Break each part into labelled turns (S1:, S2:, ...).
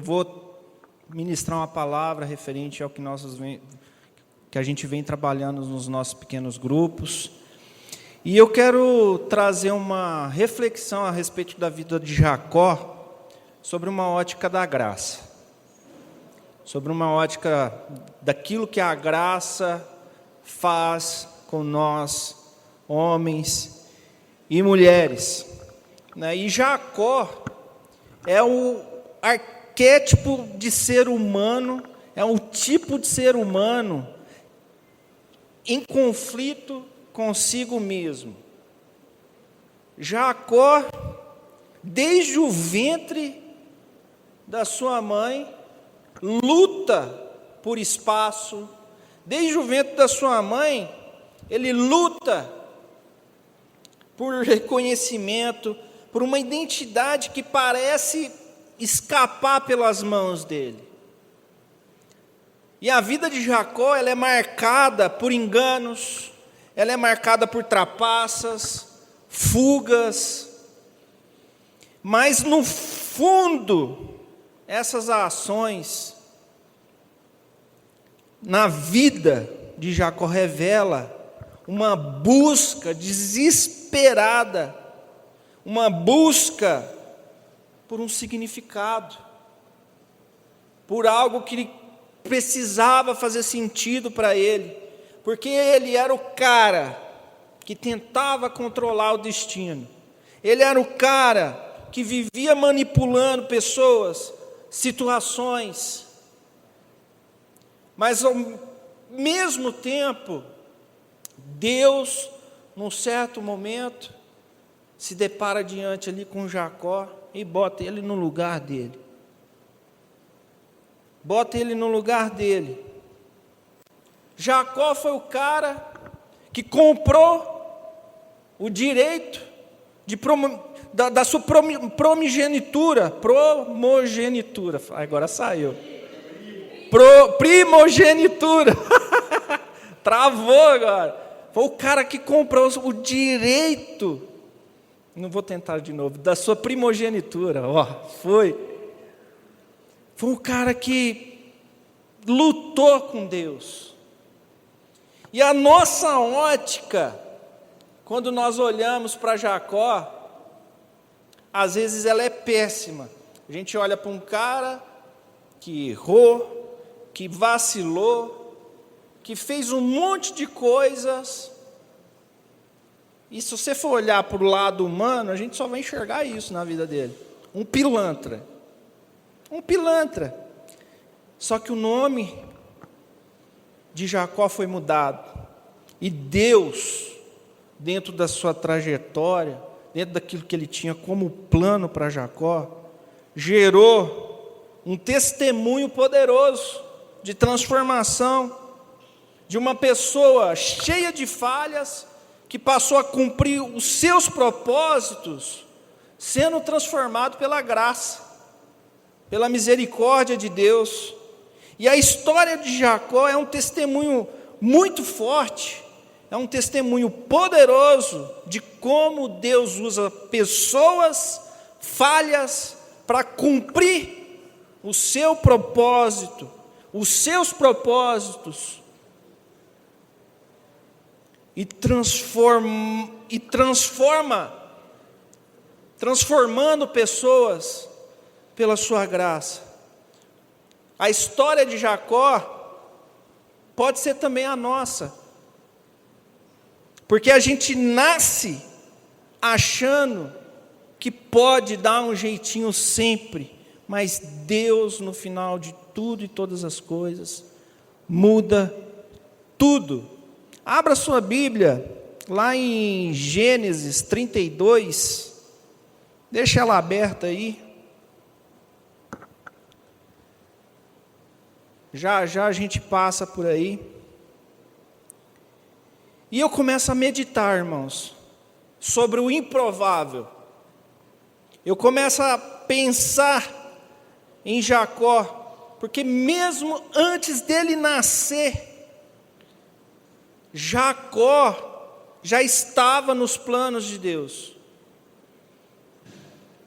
S1: vou ministrar uma palavra referente ao que a gente vem trabalhando nos nossos pequenos grupos. E eu quero trazer uma reflexão a respeito da vida de Jacó, sobre uma ótica da graça. Sobre uma ótica daquilo que a graça faz com nós, homens e mulheres. E Jacó é o arquétipo de ser humano, é um tipo de ser humano em conflito consigo mesmo. Jacó, desde o ventre da sua mãe, luta por espaço. Desde o ventre da sua mãe, ele luta por reconhecimento, por uma identidade que parece escapar pelas mãos dele. E a vida de Jacó, ela é marcada por enganos, ela é marcada por trapaças, fugas, mas no fundo, essas ações na vida de Jacó revela uma busca desesperada, uma busca por um significado, por algo que precisava fazer sentido para ele, porque ele era o cara que tentava controlar o destino, ele era o cara que vivia manipulando pessoas, situações, mas ao mesmo tempo, Deus, num certo momento, se depara diante ali com Jacó e bota ele no lugar dele. Bota ele no lugar dele. Jacó foi o cara que comprou o direito da sua primogenitura. Agora saiu. Primogenitura. Travou agora. Foi o cara que comprou o direito. Não vou tentar de novo. Da sua primogenitura. Foi o cara que lutou com Deus. E a nossa ótica, quando nós olhamos para Jacó, às vezes ela é péssima. A gente olha para um cara que errou, que vacilou, que fez um monte de coisas. E se você for olhar para o lado humano, a gente só vai enxergar isso na vida dele. Um pilantra. Um pilantra. Só que o nome de Jacó foi mudado. E Deus, dentro da sua trajetória, dentro daquilo que ele tinha como plano para Jacó, gerou um testemunho poderoso de transformação de uma pessoa cheia de falhas, que passou a cumprir os seus propósitos, sendo transformado pela graça, pela misericórdia de Deus. E a história de Jacó é um testemunho muito forte, é um testemunho poderoso de como Deus usa pessoas falhas para cumprir o seu propósito, os seus propósitos, e transformando pessoas pela sua graça. A história de Jacó pode ser também a nossa, porque a gente nasce achando que pode dar um jeitinho sempre, mas Deus, no final de tudo e todas as coisas, muda tudo. Abra sua Bíblia, lá em Gênesis 32, deixa ela aberta aí. Já a gente passa por aí. E eu começo a meditar, irmãos, sobre o improvável. Eu começo a pensar em Jacó, porque mesmo antes dele nascer, Jacó já estava nos planos de Deus.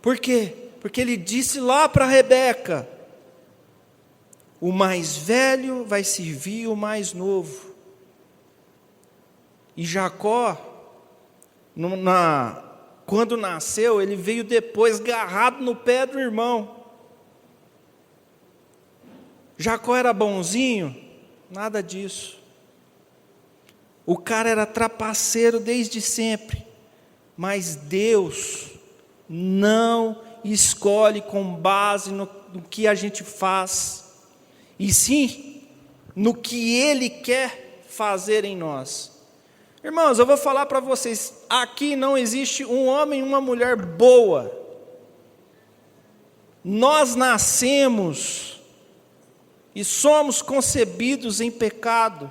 S1: Por quê? Porque ele disse lá para Rebeca: o mais velho vai servir o mais novo. E Jacó, quando nasceu, ele veio depois agarrado no pé do irmão. Jacó era bonzinho? Nada disso. O cara era trapaceiro desde sempre. Mas Deus não escolhe com base no que a gente faz, e sim no que Ele quer fazer em nós. Irmãos, eu vou falar para vocês, aqui não existe um homem e uma mulher boa. Nós nascemos e somos concebidos em pecado.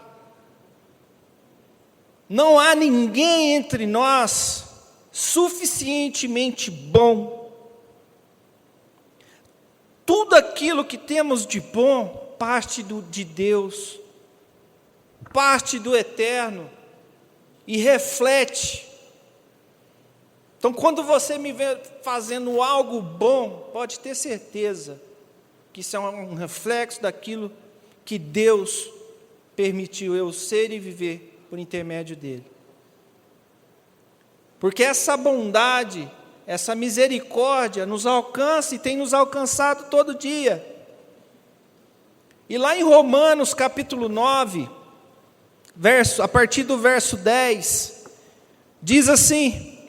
S1: Não há ninguém entre nós suficientemente bom. Tudo aquilo que temos de bom parte de Deus, parte do eterno, e reflete. Então, quando você me vê fazendo algo bom, pode ter certeza que isso é um reflexo daquilo que Deus permitiu eu ser e viver por intermédio dele. Porque essa bondade, essa misericórdia nos alcança e tem nos alcançado todo dia. E lá em Romanos capítulo 9, a partir do verso 10, diz assim: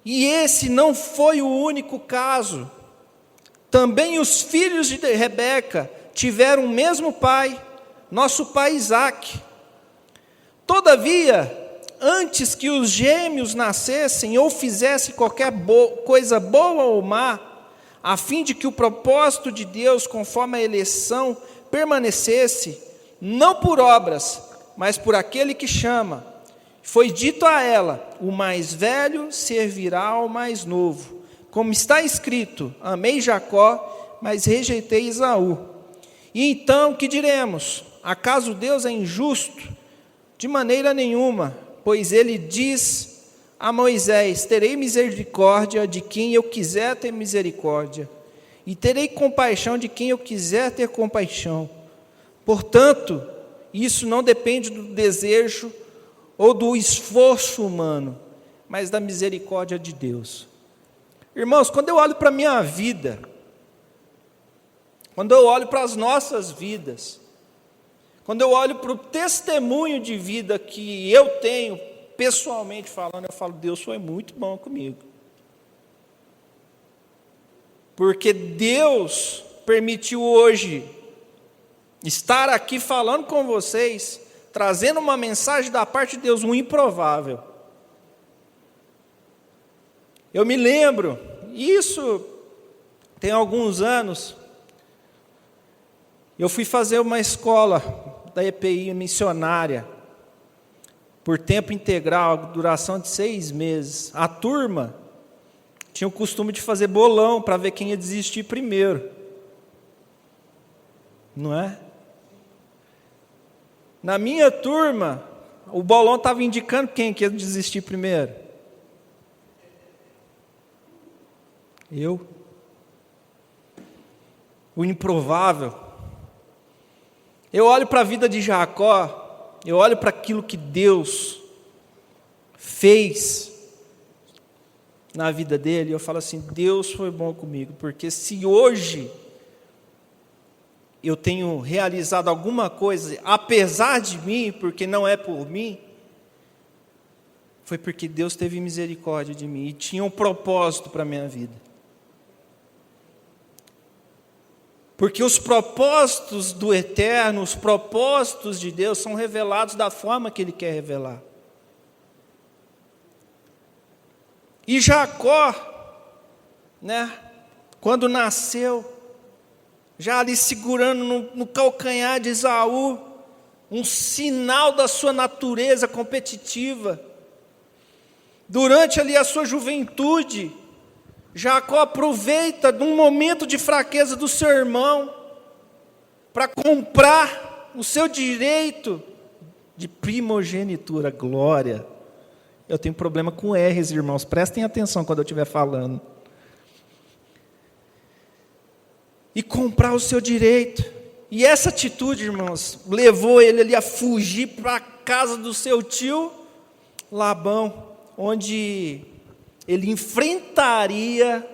S1: e esse não foi o único caso. Também os filhos de Rebeca tiveram o mesmo pai, nosso pai Isaque. Todavia, antes que os gêmeos nascessem ou fizessem qualquer coisa boa ou má, a fim de que o propósito de Deus, conforme a eleição, permanecesse, não por obras, mas por aquele que chama, foi dito a ela: o mais velho servirá ao mais novo. Como está escrito: amei Jacó, mas rejeitei Esaú. E então, que diremos? Acaso Deus é injusto? De maneira nenhuma, pois ele diz a Moisés: terei misericórdia de quem eu quiser ter misericórdia, e terei compaixão de quem eu quiser ter compaixão. Portanto, isso não depende do desejo ou do esforço humano, mas da misericórdia de Deus. Irmãos, quando eu olho para a minha vida, quando eu olho para as nossas vidas, quando eu olho para o testemunho de vida que eu tenho, pessoalmente falando, eu falo: Deus foi muito bom comigo. Porque Deus permitiu hoje estar aqui falando com vocês, trazendo uma mensagem da parte de Deus, um improvável. Eu me lembro, isso tem alguns anos, eu fui fazer uma escola da EPI missionária, por tempo integral, duração de 6 meses. A turma tinha o costume de fazer bolão para ver quem ia desistir primeiro. Não é? Na minha turma, o bolão estava indicando quem que ia desistir primeiro. Eu. O improvável. Eu olho para a vida de Jacó, eu olho para aquilo que Deus fez na vida dele, e eu falo assim: Deus foi bom comigo, porque se hoje eu tenho realizado alguma coisa, apesar de mim, porque não é por mim, foi porque Deus teve misericórdia de mim, e tinha um propósito para a minha vida. Porque os propósitos do eterno, os propósitos de Deus são revelados da forma que Ele quer revelar. E Jacó, quando nasceu, já ali segurando no calcanhar de Esaú, um sinal da sua natureza competitiva. Durante ali a sua juventude, Jacó aproveita de um momento de fraqueza do seu irmão para comprar o seu direito de primogenitura. Glória! Eu tenho problema com R's, irmãos, prestem atenção quando eu estiver falando. E comprar o seu direito. E essa atitude, irmãos, levou ele ali a fugir para a casa do seu tio Labão, onde ele enfrentaria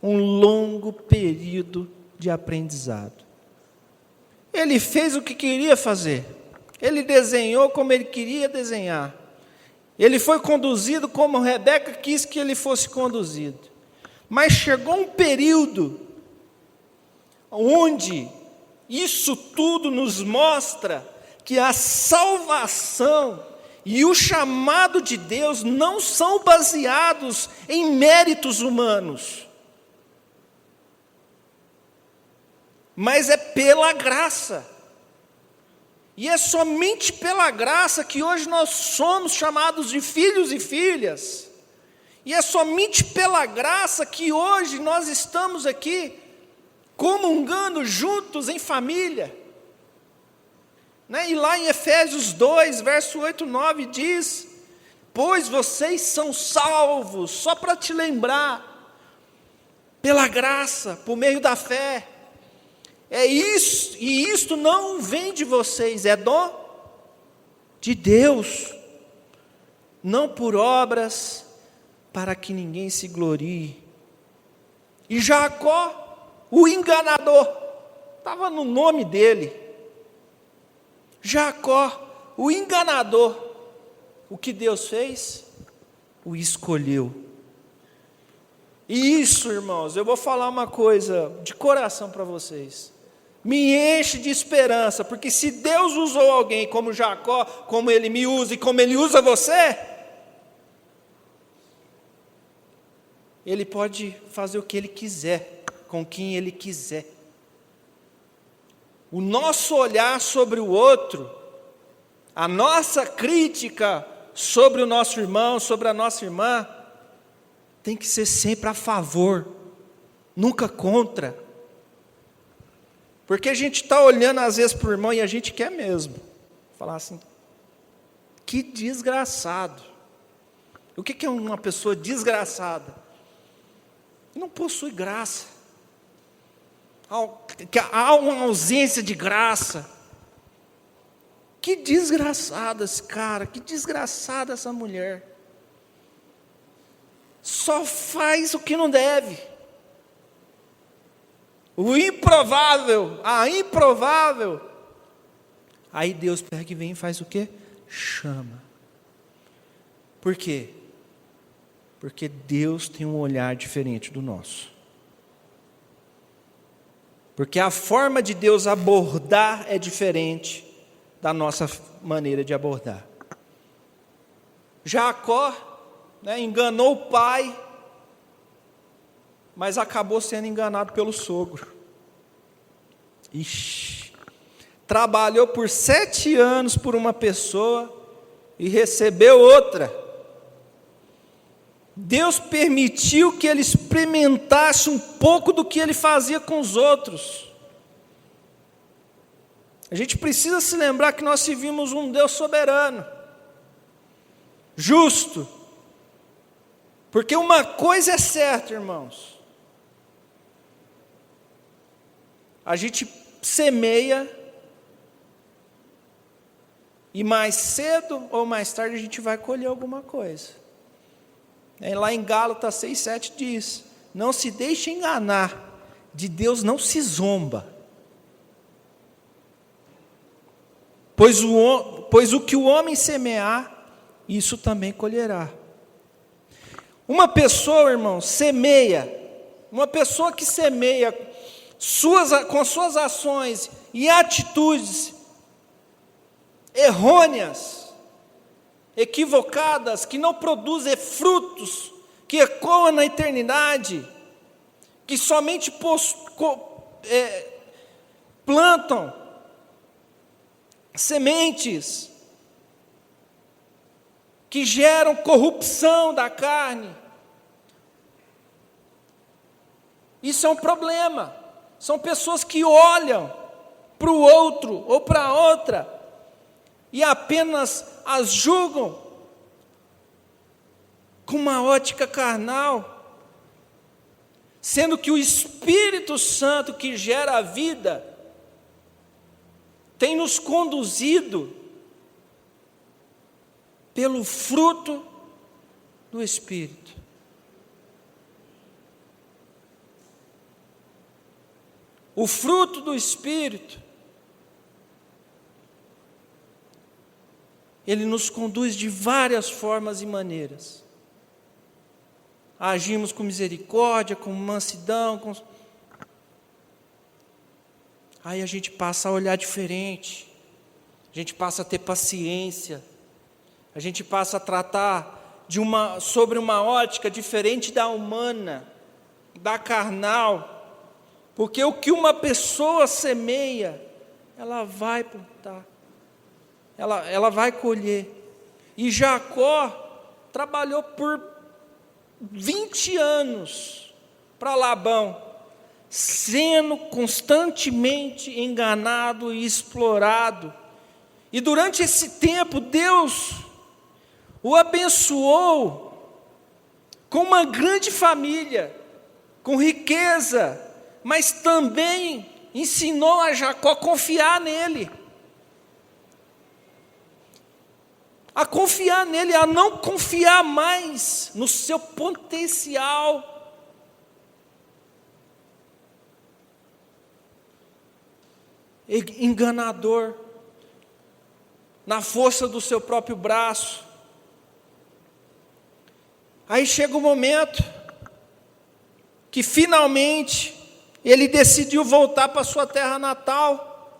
S1: um longo período de aprendizado. Ele fez o que queria fazer. Ele desenhou como ele queria desenhar. Ele foi conduzido como Rebeca quis que ele fosse conduzido. Mas chegou um período onde isso tudo nos mostra que a salvação e o chamado de Deus não são baseados em méritos humanos, mas é pela graça. E é somente pela graça que hoje nós somos chamados de filhos e filhas. E é somente pela graça que hoje nós estamos aqui comungando juntos em família. E lá em Efésios 2, verso 8 e 9 diz: pois vocês são salvos, só para te lembrar, pela graça, por meio da fé. É isso, e isto não vem de vocês, é dom de Deus, não por obras, para que ninguém se glorie. E Jacó, o enganador, estava no nome dele. Jacó, o enganador, o que Deus fez? O escolheu. E isso, irmãos, eu vou falar uma coisa de coração para vocês. Me enche de esperança, porque se Deus usou alguém como Jacó, como Ele me usa e como Ele usa você, Ele pode fazer o que Ele quiser, com quem Ele quiser. O nosso olhar sobre o outro, a nossa crítica sobre o nosso irmão, sobre a nossa irmã, tem que ser sempre a favor, nunca contra. Porque a gente está olhando às vezes para o irmão e a gente quer mesmo falar assim: que desgraçado. O que é uma pessoa desgraçada? Não possui graça. Há uma ausência de graça. Que desgraçado esse cara, que desgraçada essa mulher. Só faz o que não deve. O improvável, a improvável. Aí Deus pega e vem e faz o quê? Chama. Por quê? Porque Deus tem um olhar diferente do nosso. Porque a forma de Deus abordar é diferente da nossa maneira de abordar. Jacó, enganou o pai, mas acabou sendo enganado pelo sogro. Trabalhou por 7 anos por uma pessoa e recebeu outra. Deus permitiu que ele experimentasse um pouco do que ele fazia com os outros. A gente precisa se lembrar que nós servimos um Deus soberano, justo. Porque uma coisa é certa, irmãos: a gente semeia, e mais cedo ou mais tarde a gente vai colher alguma coisa. Lá em Gálatas 6,7 diz: não se deixe enganar, de Deus não se zomba, pois o que o homem semear, isso também colherá. Uma pessoa, irmão, semeia, uma pessoa que semeia com suas ações e atitudes errôneas, equivocadas, que não produzem frutos, que ecoam na eternidade, que somente plantam sementes que geram corrupção da carne. Isso é um problema. São pessoas que olham para o outro ou para a outra e apenas as julgam com uma ótica carnal, sendo que o Espírito Santo que gera a vida tem nos conduzido pelo fruto do Espírito. O fruto do Espírito, ele nos conduz de várias formas e maneiras. Agimos com misericórdia, com mansidão, aí a gente passa a olhar diferente, a gente passa a ter paciência, a gente passa a tratar sobre uma ótica diferente da humana, da carnal, porque o que uma pessoa semeia, ela vai plantar, ela vai colher. E Jacó trabalhou por 20 anos para Labão, sendo constantemente enganado e explorado. E durante esse tempo, Deus o abençoou com uma grande família, com riqueza, mas também ensinou a Jacó a confiar nele. A confiar nele, a não confiar mais no seu potencial. Enganador, na força do seu próprio braço. Aí chega o momento que finalmente ele decidiu voltar para sua terra natal,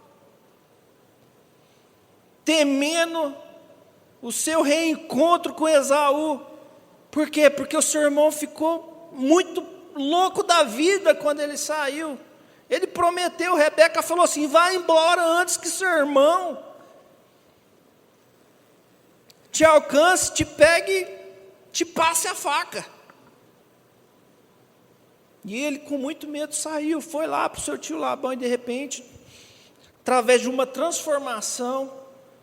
S1: temendo o seu reencontro com Esaú. Por quê? Porque o seu irmão ficou muito louco da vida quando ele saiu. Ele prometeu, Rebeca falou assim: vai embora antes que seu irmão te alcance, te pegue, te passe a faca. E ele, com muito medo, saiu, foi lá para o seu tio Labão, e de repente, através de uma transformação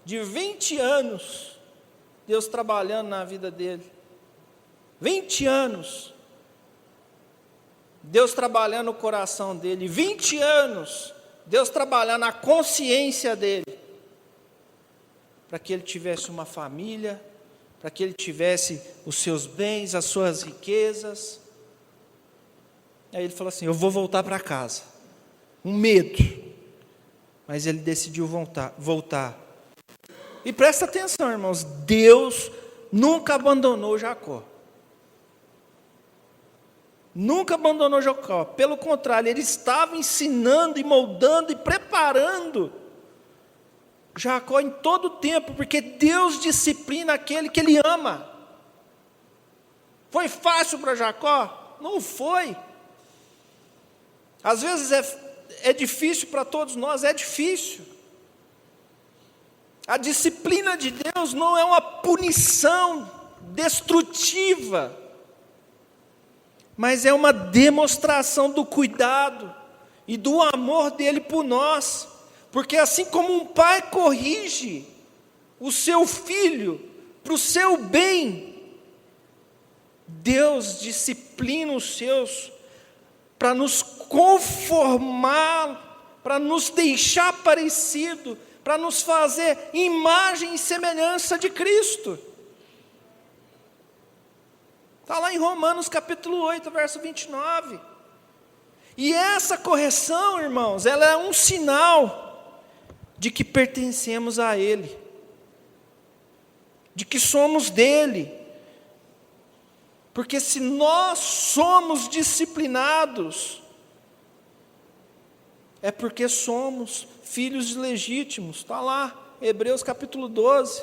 S1: de 20 anos, Deus trabalhando na vida dele, 20 anos, Deus trabalhando no coração dele, 20 anos, Deus trabalhando na consciência dele, para que ele tivesse uma família, para que ele tivesse os seus bens, as suas riquezas. Aí ele falou assim: eu vou voltar para casa, um medo, mas ele decidiu voltar. E presta atenção, irmãos, Deus nunca abandonou Jacó. Nunca abandonou Jacó, pelo contrário, ele estava ensinando e moldando e preparando Jacó em todo o tempo, porque Deus disciplina aquele que ele ama. Foi fácil para Jacó? Não foi. Às vezes é difícil para todos nós, é difícil. A disciplina de Deus não é uma punição destrutiva, mas é uma demonstração do cuidado e do amor dele por nós. Porque assim como um pai corrige o seu filho para o seu bem, Deus disciplina os seus para nos conformar, para nos deixar parecido, para nos fazer imagem e semelhança de Cristo. Está lá em Romanos capítulo 8, verso 29. E essa correção, irmãos, ela é um sinal de que pertencemos a Ele, de que somos dele. Porque se nós somos disciplinados, é porque somos filhos legítimos. Está lá, Hebreus capítulo 12.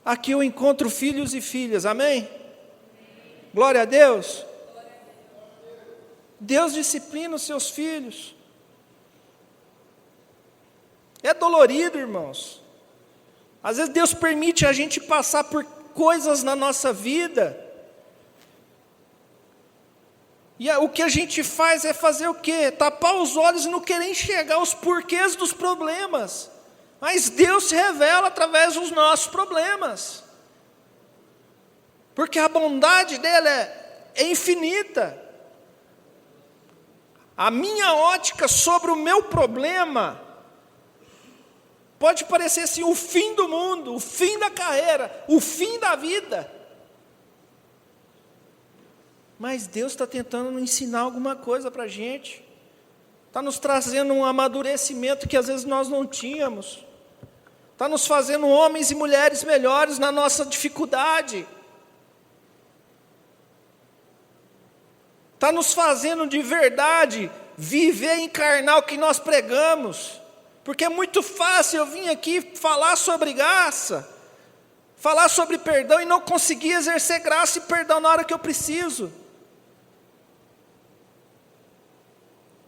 S1: Aqui eu encontro filhos e filhas, amém? Glória a Deus. Deus disciplina os seus filhos. É dolorido, irmãos. Às vezes Deus permite a gente passar por coisas na nossa vida, e o que a gente faz é fazer o quê? Tapar os olhos e não querer enxergar os porquês dos problemas. Mas Deus se revela através dos nossos problemas, porque a bondade dele é infinita. A minha ótica sobre o meu problema pode parecer assim, o fim do mundo, o fim da carreira, o fim da vida. Mas Deus está tentando nos ensinar alguma coisa para a gente. Está nos trazendo um amadurecimento que às vezes nós não tínhamos. Está nos fazendo homens e mulheres melhores na nossa dificuldade. Está nos fazendo de verdade viver e encarnar o que nós pregamos. Porque é muito fácil eu vir aqui falar sobre graça, falar sobre perdão e não conseguir exercer graça e perdão na hora que eu preciso.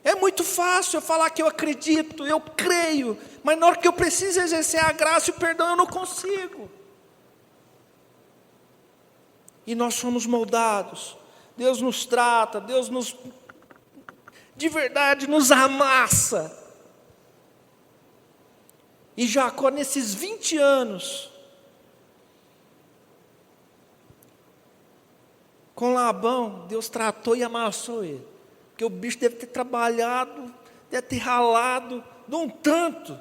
S1: É muito fácil eu falar que eu acredito, eu creio, mas na hora que eu preciso exercer a graça e o perdão eu não consigo. E nós somos moldados, Deus nos trata, Deus nos, de verdade, nos amassa. E Jacó, nesses 20 anos, com Labão, Deus tratou e amassou ele. Porque o bicho deve ter trabalhado, deve ter ralado, de um tanto.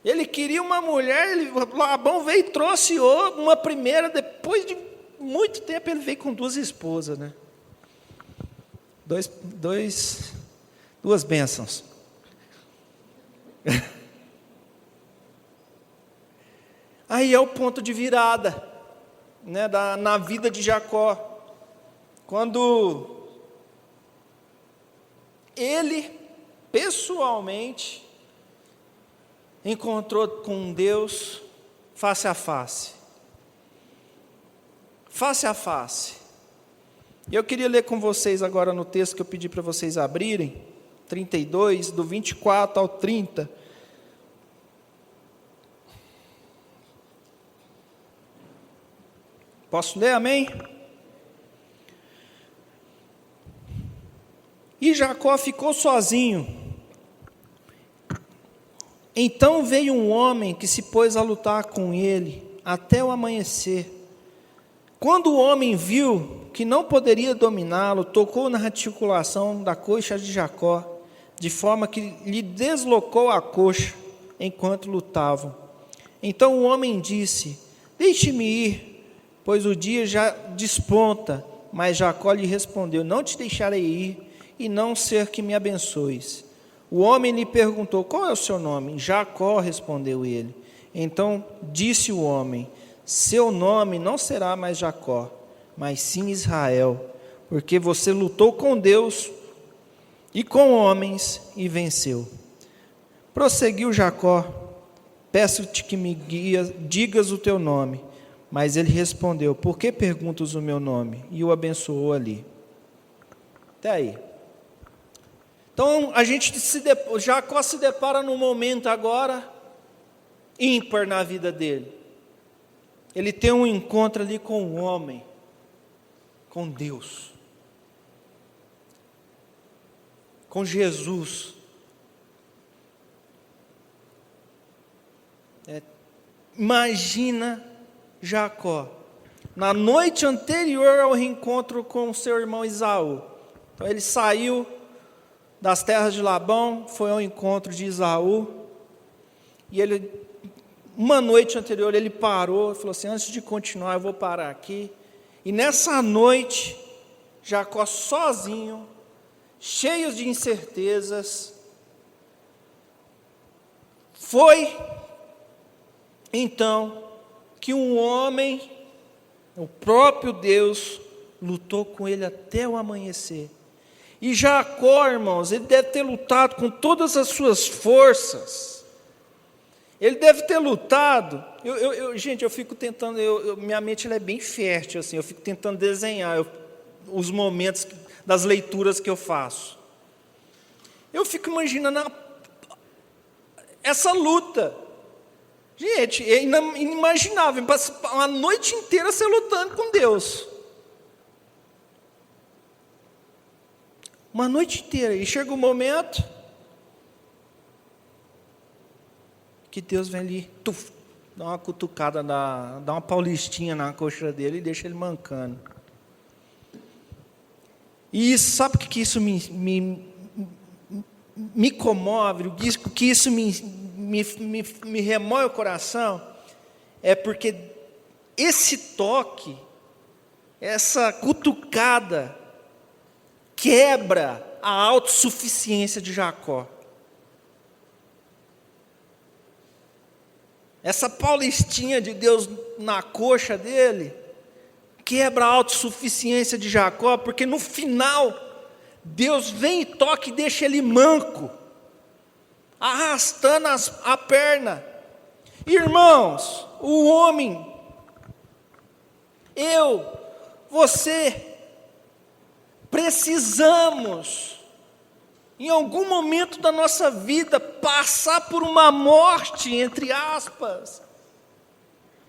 S1: Ele queria uma mulher, Labão veio e trouxe uma primeira, depois de muito tempo ele veio com 2 esposas, né? Duas bênçãos. Aí é o ponto de virada, né, na vida de Jacó. Quando ele, pessoalmente, encontrou com Deus face a face. Face a face. E eu queria ler com vocês agora no texto que eu pedi para vocês abrirem, 32, do 24 ao 30. Posso ler, amém? E Jacó ficou sozinho. Então veio um homem que se pôs a lutar com ele até o amanhecer. Quando o homem viu que não poderia dominá-lo, tocou na articulação da coxa de Jacó, de forma que lhe deslocou a coxa enquanto lutavam. Então o homem disse: deixe-me ir, pois o dia já desponta. Mas Jacó lhe respondeu: não te deixarei ir, e não ser que me abençoes. O homem lhe perguntou: qual é o seu nome? Jacó, respondeu ele. Então disse o homem: seu nome não será mais Jacó, mas sim Israel, porque você lutou com Deus e com homens e venceu. Prosseguiu Jacó: peço-te que me digas o teu nome. Mas ele respondeu: por que perguntas o meu nome? E o abençoou ali. Até aí. Então, Jacó se depara num momento agora ímpar na vida dele. Ele tem um encontro ali com um homem, com Deus, com Jesus. Imagina Jacó, na noite anterior ao reencontro com seu irmão Esaú. Então ele saiu das terras de Labão, foi ao encontro de Esaú, e ele, uma noite anterior, ele parou e falou assim: antes de continuar, eu vou parar aqui. E nessa noite, Jacó sozinho, cheio de incertezas, foi então que um homem, o próprio Deus, lutou com ele até o amanhecer. E Jacó, irmãos, ele deve ter lutado com todas as suas forças. Ele deve ter lutado. Gente, eu fico tentando, minha mente ela é bem fértil, assim, eu fico tentando desenhar os momentos das leituras que eu faço. Eu fico imaginando essa luta. Gente, é inimaginável, passar uma noite inteira você lutando com Deus. Uma noite inteira, e chega um momento que Deus vem ali, dá uma cutucada, dá uma paulistinha na coxa dele e deixa ele mancando. E isso, sabe o que isso me comove, o que isso me remói o coração? É porque esse toque, essa cutucada, quebra a autossuficiência de Jacó. Essa paulistinha de Deus na coxa dele quebra a autossuficiência de Jacó, porque no final Deus vem e toca e deixa ele manco, arrastando a perna. Irmãos, o homem, eu, você, precisamos, em algum momento da nossa vida, passar por uma morte, entre aspas,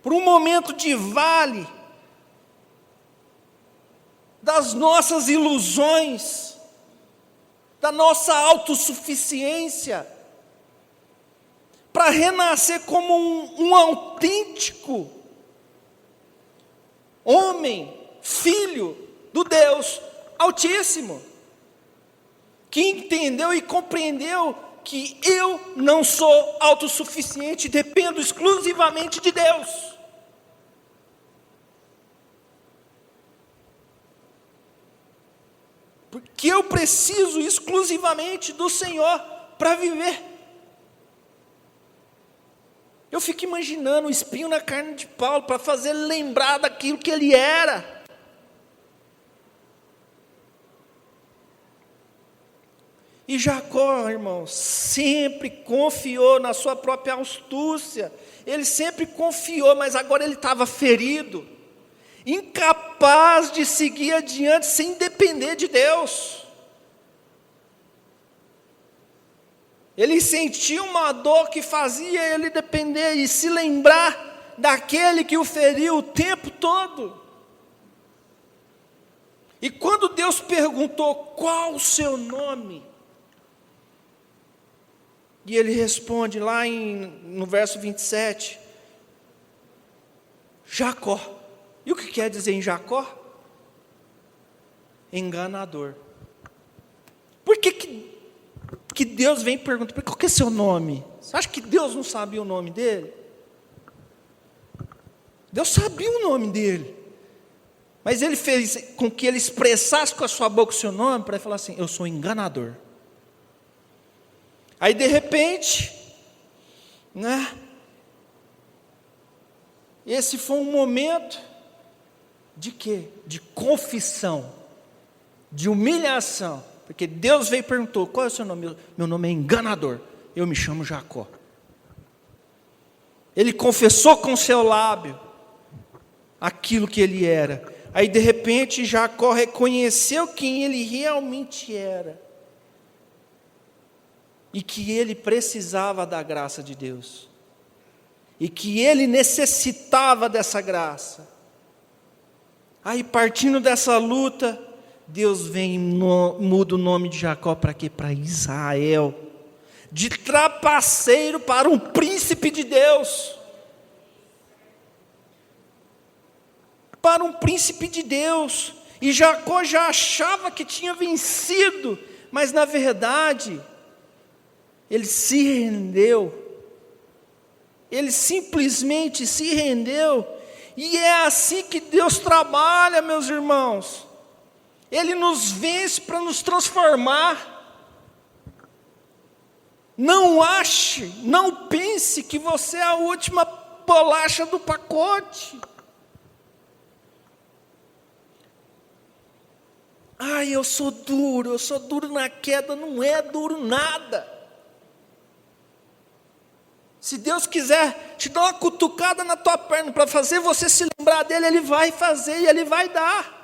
S1: por um momento de vale, das nossas ilusões, da nossa autossuficiência, para renascer como um autêntico homem, filho do Deus Altíssimo, que entendeu e compreendeu que eu não sou autossuficiente, dependo exclusivamente de Deus. Porque eu preciso exclusivamente do Senhor para viver. Eu fico imaginando o espinho na carne de Paulo para fazer lembrar daquilo que ele era. E Jacó, irmãos, sempre confiou na sua própria astúcia. Ele sempre confiou, mas agora ele estava ferido, incapaz de seguir adiante sem depender de Deus. Ele sentia uma dor que fazia ele depender e se lembrar daquele que o feriu o tempo todo. E quando Deus perguntou qual o seu nome, e ele responde lá no verso 27, Jacó. E o que quer dizer em Jacó? Enganador. Por que Deus vem perguntar, qual que é seu nome? Você acha que Deus não sabia o nome dele? Deus sabia o nome dele. Mas ele fez com que ele expressasse com a sua boca o seu nome, para ele falar assim, eu sou enganador. Aí de repente, esse foi um momento de quê? De confissão, de humilhação, porque Deus veio e perguntou, qual é o seu nome? Meu nome é enganador, eu me chamo Jacó. Ele confessou com seu lábio aquilo que ele era. Aí de repente Jacó reconheceu quem ele realmente era, e que ele precisava da graça de Deus, e que ele necessitava dessa graça. Aí partindo dessa luta, Deus vem e muda o nome de Jacó para quê? Para Israel, de trapaceiro para um príncipe de Deus, para um príncipe de Deus. E Jacó já achava que tinha vencido, mas na verdade ele se rendeu, ele simplesmente se rendeu. E é assim que Deus trabalha, meus irmãos. Ele nos vence para nos transformar. Não ache, não pense que você é a última bolacha do pacote. Ai, eu sou duro na queda. Não é duro nada. Se Deus quiser te dar uma cutucada na tua perna para fazer você se lembrar dele, Ele vai fazer e Ele vai dar.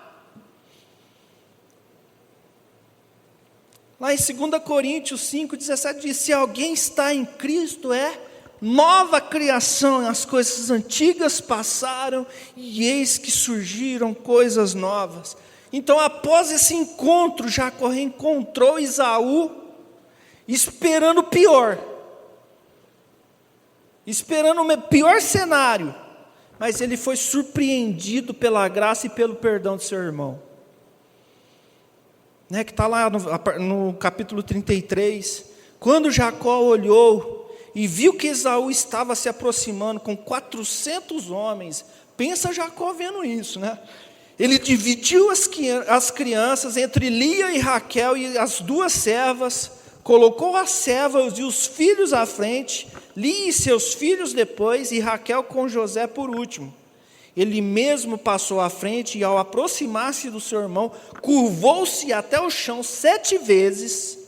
S1: Lá em 2 Coríntios 5,17 diz, se alguém está em Cristo, é nova criação, as coisas antigas passaram, e eis que surgiram coisas novas. Então após esse encontro, Jacó reencontrou Esaú, esperando o pior, esperando o pior cenário, mas ele foi surpreendido pela graça e pelo perdão do seu irmão. né, que está lá no capítulo 33. Quando Jacó olhou e viu que Esaú estava se aproximando com 400 homens, pensa Jacó vendo isso, né? Ele dividiu as crianças entre Lia e Raquel e as duas servas, colocou as servas e os filhos à frente, Lia e seus filhos depois, e Raquel com José por último. Ele mesmo passou à frente e, ao aproximar-se do seu irmão, curvou-se até o chão 7 vezes.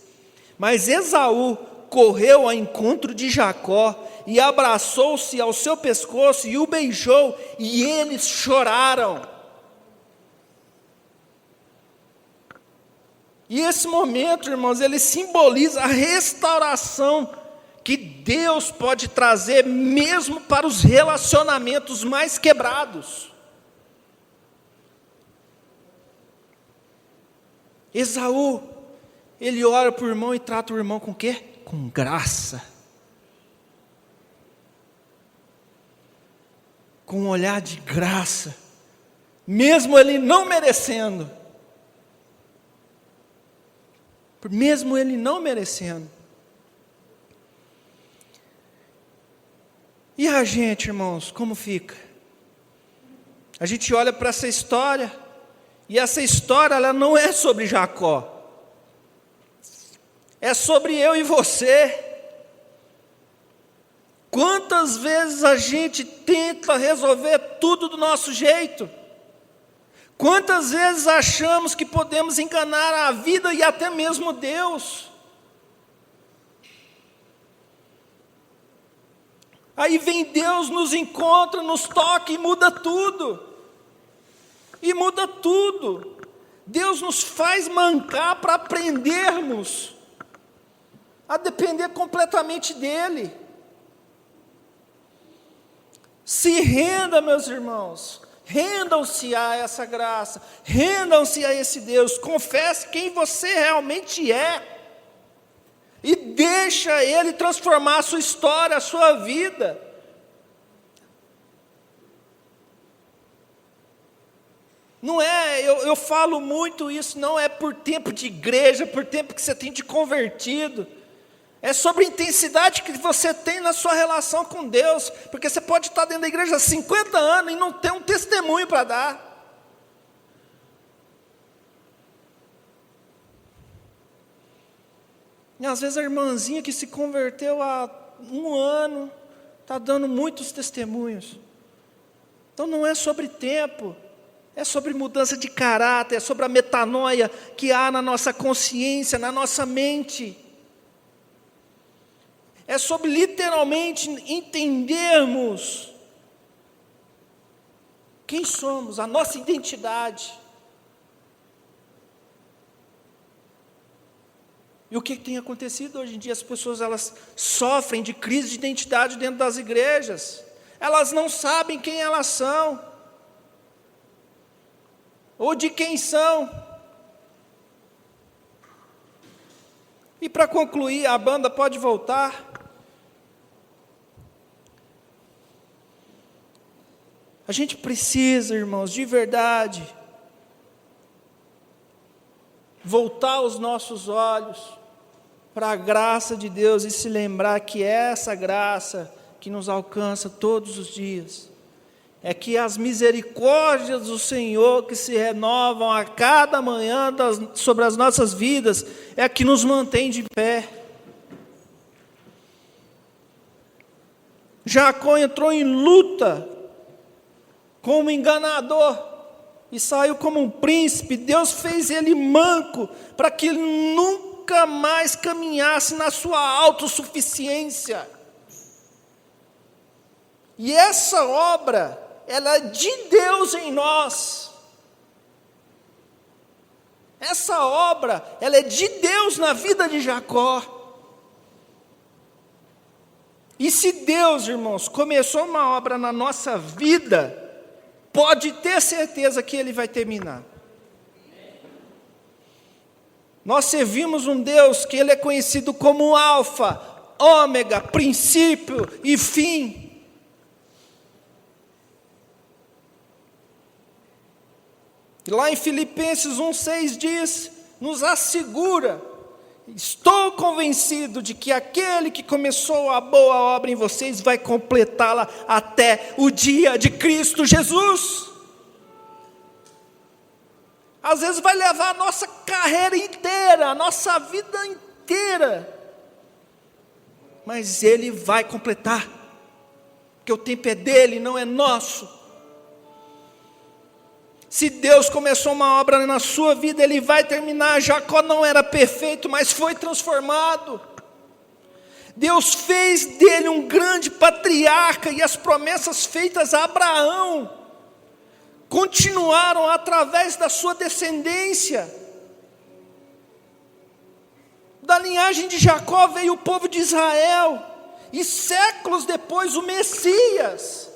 S1: Mas Esaú correu ao encontro de Jacó e abraçou-se ao seu pescoço e o beijou, e eles choraram. E esse momento, irmãos, ele simboliza a restauração que Deus pode trazer mesmo para os relacionamentos mais quebrados. Esaú, ele ora para o irmão e trata o irmão com o quê? Com graça. Com um olhar de graça. Mesmo ele não merecendo. Mesmo ele não merecendo. E a gente, irmãos, como fica? A gente olha para essa história, e essa história ela não é sobre Jacó. É sobre eu e você. Quantas vezes a gente tenta resolver tudo do nosso jeito? Quantas vezes achamos que podemos enganar a vida e até mesmo Deus? Aí vem Deus, nos encontra, nos toca e muda tudo. E muda tudo. Deus nos faz mancar para aprendermos a depender completamente dEle. Se renda, meus irmãos. Rendam-se a essa graça, rendam-se a esse Deus, confesse quem você realmente é, e deixa Ele transformar a sua história, a sua vida. Não é, eu falo muito isso, não é por tempo de igreja, por tempo que você tem de convertido, é sobre a intensidade que você tem na sua relação com Deus, porque você pode estar dentro da igreja há 50 anos e não ter um testemunho para dar. E às vezes a irmãzinha que se converteu há 1 ano, está dando muitos testemunhos. Então não é sobre tempo, é sobre mudança de caráter, é sobre a metanoia que há na nossa consciência, na nossa mente. É sobre literalmente entendermos quem somos, a nossa identidade. E o que tem acontecido hoje em dia? As pessoas elas sofrem de crise de identidade dentro das igrejas. Elas não sabem quem elas são. Ou de quem são. E para concluir, a banda pode voltar. A gente precisa, irmãos, de verdade, voltar os nossos olhos para a graça de Deus e se lembrar que é essa graça que nos alcança todos os dias. É que as misericórdias do Senhor que se renovam a cada manhã sobre as nossas vidas, é a que nos mantém de pé. Jacó entrou em luta como enganador, e saiu como um príncipe. Deus fez ele manco, para que ele nunca mais caminhasse na sua autossuficiência. E essa obra, ela é de Deus em nós. Essa obra, ela é de Deus na vida de Jacó. E se Deus, irmãos, começou uma obra na nossa vida, pode ter certeza que Ele vai terminar. Nós servimos um Deus que Ele é conhecido como Alfa, Ômega, princípio e fim. E lá em Filipenses 1,6 diz nos assegura: estou convencido de que aquele que começou a boa obra em vocês vai completá-la até o dia de Cristo Jesus. Às vezes vai levar a nossa carreira inteira, a nossa vida inteira, mas Ele vai completar, porque o tempo é dele, não é nosso. Se Deus começou uma obra na sua vida, Ele vai terminar. Jacó não era perfeito, mas foi transformado. Deus fez dele um grande patriarca, e as promessas feitas a Abraão continuaram através da sua descendência. Da linhagem de Jacó veio o povo de Israel, e séculos depois o Messias,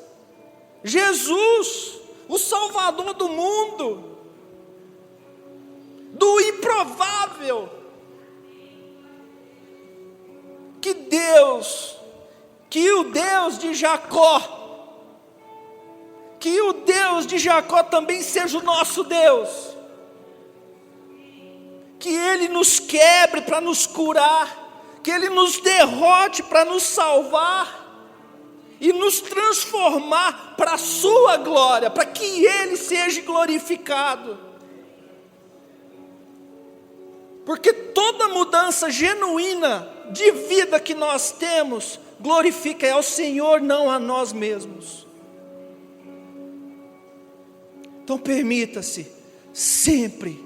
S1: Jesus, o Salvador do mundo, do improvável, que o Deus de Jacó, que o Deus de Jacó também seja o nosso Deus, que Ele nos quebre para nos curar, que Ele nos derrote para nos salvar, e nos transformar para a sua glória, para que Ele seja glorificado. Porque toda mudança genuína de vida que nós temos, glorifica ao Senhor, não a nós mesmos. Então permita-se sempre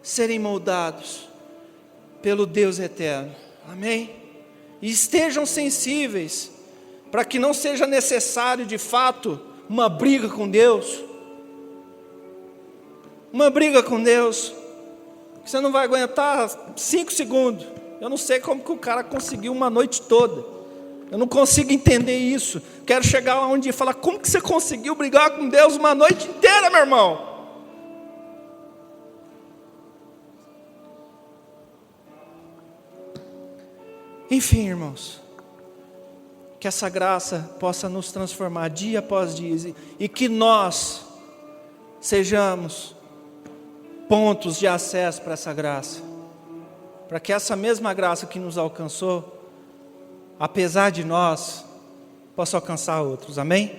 S1: serem moldados pelo Deus eterno, amém? E estejam sensíveis, para que não seja necessário de fato uma briga com Deus. Uma briga com Deus, que você não vai aguentar 5 segundos. Eu não sei como que o cara conseguiu uma noite toda. Eu não consigo entender isso. Quero chegar lá um dia e falar: como que você conseguiu brigar com Deus uma noite inteira, meu irmão? Enfim, irmãos, que essa graça possa nos transformar dia após dia, e que nós sejamos pontos de acesso para essa graça, para que essa mesma graça que nos alcançou, apesar de nós, possa alcançar outros, amém?